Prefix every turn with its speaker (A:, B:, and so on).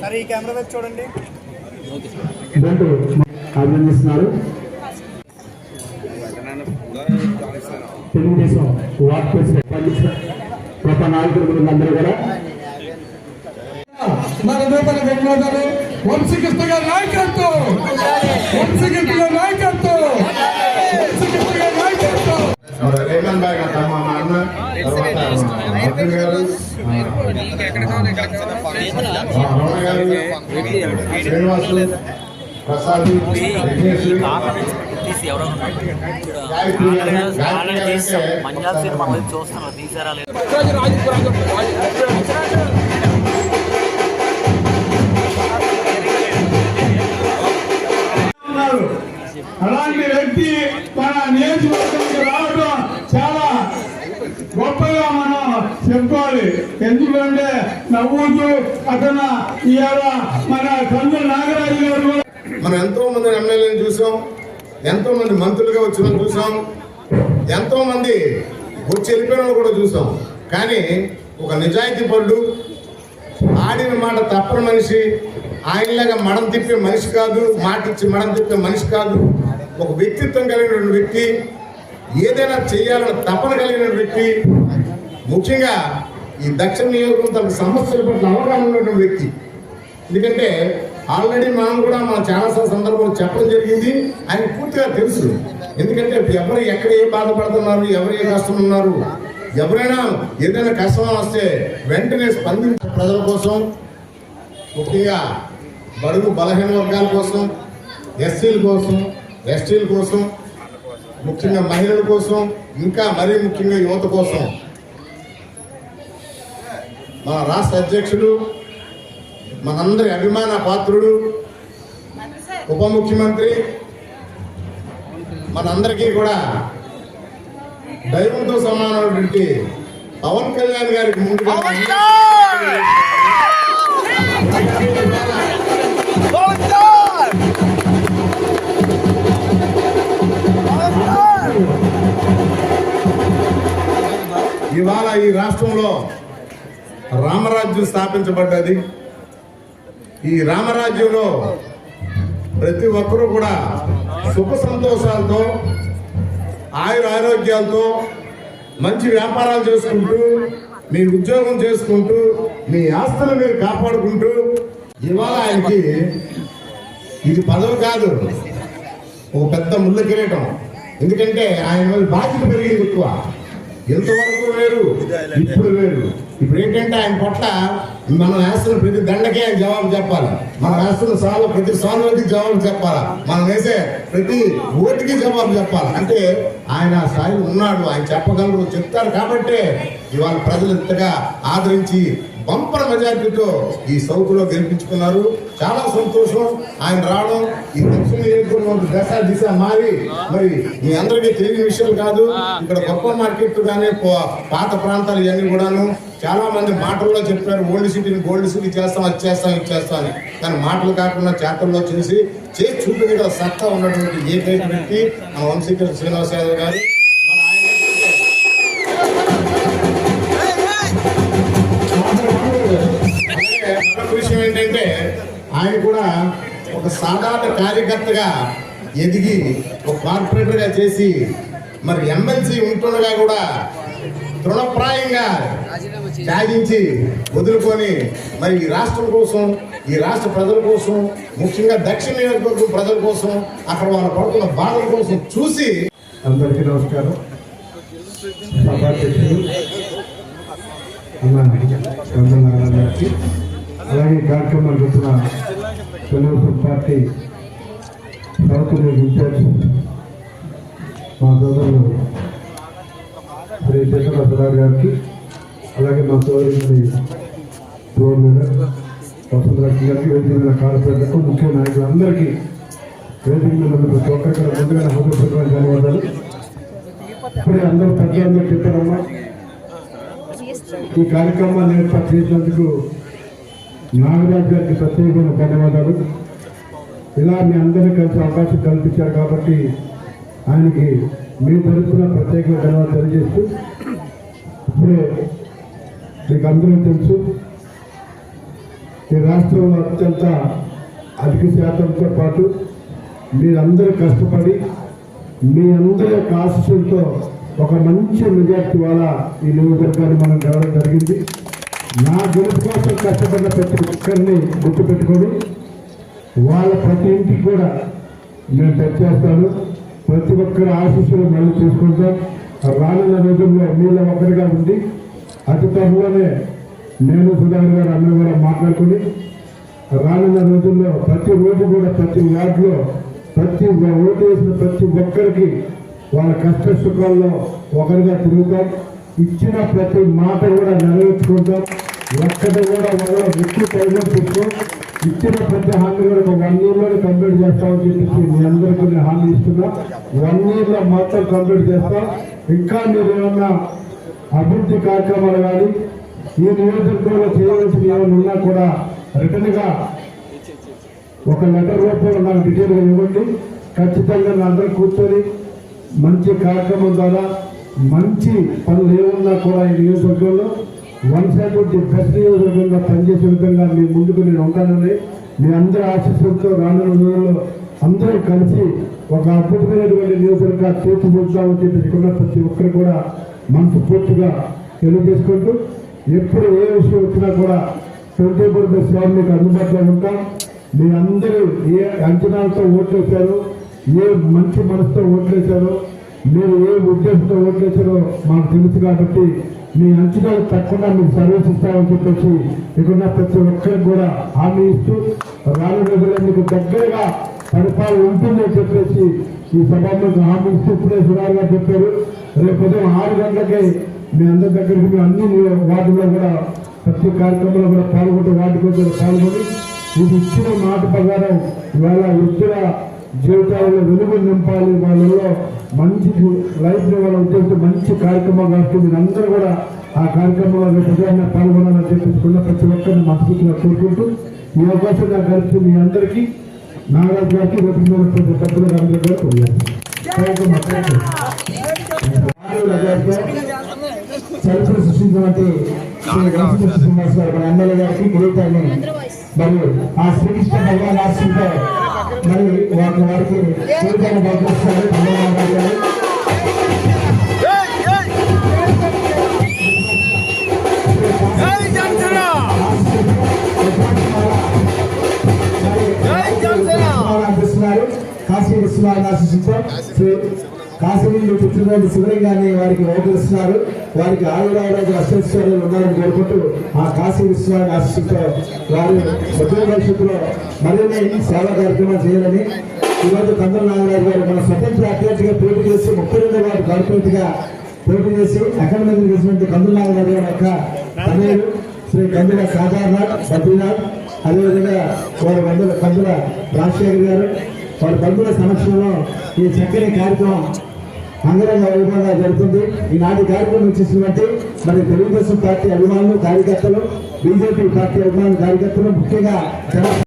A: సరే ఈ కెమెరా వైపు చూడండి.
B: అభినందిస్తున్నారు. తెలుగుదేశం వార్డ్ ప్రెసిడెంట్ గొప్ప నాయకులు అందరూ కూడా
C: మన నూతన ధన్యవాదాలు. వంశీకృష్ణ గారి నాయకత్వం, వంశీకృష్ణ గారి నాయకత్వం, వంశీకృష్ణ గారి నాయకత్వం.
D: రేమన్ బాయ్ మా అన్న అర్జున్ గారు, శ్రీనివాసు, ప్రసాద్,
C: అలాంటి వ్యక్తి మన నియోజకవర్గానికి రావడం చాలా గొప్పగా మనం చెప్పుకోవాలి. ఎందుకంటే నవ్వుతూ అతను ఇవాళ మన కందుల నాగరాజు గారు,
D: మనం ఎంతో మంది ఎమ్మెల్యేలను చూసాం, ఎంతో మంది మంత్రులుగా వచ్చిన చూసాం, ఎంతో మంది వచ్చి వెళ్ళిపోయిన కూడా చూసాం. కానీ ఒక నిజాయితీ పరుడు, ఆడిన మాట తప్పని మనిషి, ఆయనలాగా మడం తిప్పే మనిషి కాదు, మాట ఇచ్చి మడం తిప్పే మనిషి కాదు. ఒక వ్యక్తిత్వం కలిగిన వ్యక్తి, ఏదైనా చేయాలని తపన కలిగిన వ్యక్తి, ముఖ్యంగా ఈ దక్షిణ నియోజకవర్గం సమస్యల పట్ల అవగాహన ఉన్నటువంటి వ్యక్తి. ఎందుకంటే ఆల్రెడీ మనం కూడా చాలా సందర్భంలో చెప్పడం జరిగింది, ఆయన పూర్తిగా తెలుసు. ఎందుకంటే ఎవరు ఎక్కడ ఏ బాధపడుతున్నారు, ఎవరు ఏ కష్టం ఉన్నారు, ఎవరైనా ఏదైనా కష్టం వస్తే వెంటనే స్పందించే ప్రజల కోసం, ముఖ్యంగా బడుగు బలహీన వర్గాల కోసం, ఎస్సీల కోసం, ఎస్టీల కోసం, ముఖ్యంగా మహిళల కోసం, ఇంకా మరీ ముఖ్యంగా యువత కోసం మన రాష్ట్ర అధ్యక్షుడు, మనందరి అభిమాన పాత్రుడు, ఉప ముఖ్యమంత్రి, మనందరికీ కూడా దైవంతో సమానమైనటువంటి పవన్ కళ్యాణ్ గారికి ముందుగా ఇవాళ ఈ రాష్ట్రంలో రామరాజ్యం స్థాపించబడ్డది. ఈ రామరాజ్యంలో ప్రతి ఒక్కరూ కూడా సుఖ సంతోషాలతో, ఆయుర ఆరోగ్యాలతో, మంచి వ్యాపారాలు చేసుకుంటూ, మీ ఉద్యోగం చేసుకుంటూ, మీ ఆస్తులు మీరు కాపాడుకుంటూ, ఇవాళ ఆయనకి ఇది పదవి కాదు, ఒక పెద్ద ముళ్ళ కిరీటం. ఎందుకంటే ఆయన బాధ్యత పెరిగింది ఎక్కువ. ఎంతవరకు వేరు, ఇప్పుడు వేరు. ఇప్పుడు ఏంటంటే ఆయన పట్ల మనం వేస్తున్న ప్రతి దండకే ఆయన జవాబు చెప్పాలి, మనం వేస్తున్న ప్రతి సాల్వకి జవాబు చెప్పాలి, మనం వేసే ప్రతి ఓటుకి జవాబు చెప్పాలి. అంటే ఆయన స్థాయి ఉన్నాడు, ఆయన చెప్పగలరు, చెప్తారు. కాబట్టే ఇవాళ ప్రజలు ఇంతగా ఆదరించి బంపర్ మెజార్టీతో ఈ సౌత్లో గెలిపించుకున్నారు. చాలా సంతోషం ఆయన రావడం. ఈ దక్షిణ నియోజకవర్గం దిశ మారి, మరి మీ అందరికీ తెలియని విషయాలు కాదు. ఇక్కడ గొప్ప మార్కెట్ కానీ పాత ప్రాంతాలు ఇవన్నీ కూడాను చాలా మంది మాటల్లో చెప్పారు, ఓల్డ్ సిటీని గోల్డ్ సిటీ చేస్తాం, అది చేస్తాం, ఇది చేస్తాం అని. కానీ మాటలు కాకుండా చేతల్లో చేసి చూపించగల సత్తా ఉన్నటువంటి ఏకైక వ్యక్తి మన వంశీకృష్ణ శ్రీనివాస్ యాదవ్ గారు. విషయం ఏంటంటే ఆయన కూడా ఒక సాధారణ కార్యకర్తగా ఎదిగి ఒక కార్పొరేటర్గా చేసి, మరి ఎమ్మెల్సీ ఉంటుండగా కూడా తృణప్రాయంగా త్యాగించి వదులుకొని, మరి ఈ రాష్ట్రం కోసం, ఈ రాష్ట్ర ప్రజల కోసం, ముఖ్యంగా దక్షిణ నియోజకవర్గం ప్రజల కోసం, అక్కడ వాళ్ళు పడుతున్న బాధల కోసం చూసి.
B: అందరికీ నమస్కారం. అలాగే కార్యక్రమాలు చూసిన తెలుగుదేశం పార్టీ సౌత్ ఇన్ఛార్జ్ మా సోదరులు శ్రీ చంద్రబాబు గారికి, అలాగే మా సోదరి టూర్ లీడర్ వసంతలక్ష్మి గారికి, వేదిక మీద కార్పొరేటర్లకు, ముఖ్య నాయకులందరికీ, వేదిక మీద ప్రతి ఒక్కరికి ముందుగా హృదయపూర్వక ధన్యవాదాలు.
C: ఇప్పుడే అందరూ పెద్దలందరూ చెప్పారమ్మా. ఈ కార్యక్రమాన్ని ఏర్పాటు చేసినందుకు నాగరాజు గారికి ప్రత్యేకమైన ధన్యవాదాలు. ఇలా మీ అందరినీ కలిసి అవకాశం కల్పించారు కాబట్టి ఆయనకి మీ తరఫున ప్రత్యేకమైన ధన్యవాదాలు తెలియజేస్తూ, ఇప్పుడే మీకు అందరూ తెలుసు ఈ రాష్ట్రంలో అత్యంత అధిక శాతంతో పాటు మీరందరూ కష్టపడి మీ అందరి యొక్క ఆశీస్సులతో ఒక మంచి మెజార్టీ వల్ల ఈ నియోజకవర్గాన్ని మనం గెలవడం జరిగింది. నా గెలుపు కోసం కష్టపడిన ప్రతి ఒక్కరిని గుర్తుపెట్టుకొని వాళ్ళ ప్రతి ఇంటికి కూడా నేను తెచ్చేస్తాను. ప్రతి ఒక్కరి ఆశీస్సులు మళ్ళీ చూసుకుంటాం. రానున్న రోజుల్లో మీలో ఒకరిగా ఉండి అతి త్వరలోనే నేను సుధాకర్ గారు అందరూ కూడా మాట్లాడుకుని రానున్న రోజుల్లో ప్రతి రోజు కూడా ప్రతి వార్డులో ప్రతి ఓటు వేసిన ప్రతి ఒక్కరికి వాళ్ళ కష్ట సుఖాల్లో ఒకరిగా తిరుగుతాం. ఇచ్చిన ప్రతి మాట కూడా నెరవేర్చుకుంటాం. ఒక్కటి కూడా వాళ్ళ వ్యక్తి ప్రయోజనం పెట్టుకో ఇచ్చిన ప్రతి హామీ కూడా ఒక 1 year లోనే కంప్లీట్ చేస్తామని చెప్పేసి మీ అందరికీ నేను హామీ ఇస్తున్నా. 1 year లో మొత్తం కంప్లీట్ చేస్తాం. ఇంకా మీరు ఏమన్నా అభివృద్ధి కార్యక్రమాలు కానీ ఈ నియోజకవర్గంలో చేయవలసిన ఏమైనా ఉన్నా కూడా రిటర్న్ గా ఒక లెటర్ రూపంలో నాకు డీటెయిల్గా ఇవ్వండి. ఖచ్చితంగా నా అందరూ కూర్చొని మంచి కార్యక్రమం ద్వారా మంచి పనులు ఏమున్నా కూడా ఈ నియోజకవర్గంలో 1 బెస్ట్ నియోజకవర్గంగా పనిచేసే విధంగా మీ ముందుకు నేను ఉంటానని మీ అందరి ఆశీస్సులతో రానున్న రోజుల్లో అందరూ కలిసి ఒక అద్భుతమైనటువంటి నియోజకవర్గంగా తీర్చిదిద్దామని చెప్పి ప్రతి ఒక్కరు కూడా మనస్ఫూర్తిగా తెలియజేసుకుంటూ ఎప్పుడు ఏ విషయం వచ్చినా కూడా 24/7 మీకు అందుబాటులో ఉంటాం. మీ అందరూ ఏ అంచనాలతో ఓట్లేశారో, ఏ మంచి మనసుతో ఓట్లేశారో, మీరు ఏ ఉద్దేశంతో ఓట్లేశారో మాకు తెలుసు కాబట్టి మీ అంచనాలు తప్పకుండా మీకు సర్వీస్ ఇస్తామని చెప్పేసి ఇక్కడ ప్రతి ఒక్కరికి కూడా హామీ ఇస్తూ రానున్న రోజుల్లో మీకు దగ్గరగా పరిపాలన ఉంటుందని చెప్పేసి ఈ సభకు హామీ ఇస్తూ ఇప్పుడే సుధాకర్ గారు చెప్పారు. రేపు ఉదయం 6 గంటలకే మీ అందరి దగ్గరికి మీ అన్ని వార్డుల్లో కూడా ప్రతి కార్యక్రమంలో కూడా పాల్గొంటూ వార్డుకు పాల్గొని ఇది ఇచ్చిన మాట ప్రకారం ఇవాళ వ్యక్తుల జీవితాలలో వెలుగు నింపాలి, వాళ్ళలో మంచి లైఫ్ వాళ్ళ ఉద్దేశం మంచి కార్యక్రమం కాబట్టి మీరు అందరూ కూడా ఆ కార్యక్రమంలో రేపు పాల్గొనాలని చెప్పేసుకున్న ప్రతి ఒక్కరిని మనస్ఫూర్తిగా కోరుకుంటూ ఈ అవకాశం నాకు కలిసి మీ అందరికీ నాగరాజు గారికి రేపు పెద్దలు అందరూ కూడా చరిత్ర సృష్టించినటువంటి శ్రీనివాస్ గారు మన ఎమ్మెల్యే గారికి కిరీటాన్ని మరియు ఆ శ్రీకృష్ణ భగవాన్ ఆశీస్సుతో మరి వారికి కిరీటాన్ని బహుకరిస్తారు. ధన్యవాదాలు గారు. అందిస్తున్నారు కాశీ విశ్వనాథ్ ఆశీస్సుతో కాశీ నుండి పుట్టినటువంటి శివలింగాన్ని వారికి బహుకరిస్తున్నారు. వారికి ఆయురాజు అష్టైశ్వర్యాలు ఉన్నారని కోరుకుంటూ ఆ కాశీ విశ్వనాథ్ ఆశీస్సుతో వారు ఉద్యోగ భవిష్యత్తులో మరిన్ని సేవా కార్యక్రమాలు చేయాలని ఈరోజు కందుల నాగరాజు గారు మన స్వతంత్ర అభ్యర్థిగా పోటీ చేసి 32వ వార్డు కార్పొరేట్గా పోటీ చేసి అకాడమీ చేసినటువంటి కందుల నాగరాజు గారి యొక్క తనయుడు శ్రీ కందుల సాధారణనాథ్ బద్రీనాథ్, అదేవిధంగా వారి కందుల రాజశేఖర్ గారు వారి బంధువుల సమక్షంలో ఈ చక్కని కార్యక్రమం అంగరంగ వైభవంగా జరుగుతుంది. ఈనాటి కార్యక్రమం వచ్చేసినట్టు మరి తెలుగుదేశం పార్టీ అభిమానులు కార్యకర్తలు, బీజేపీ పార్టీ అభిమానులు కార్యకర్తలు, ముఖ్యంగా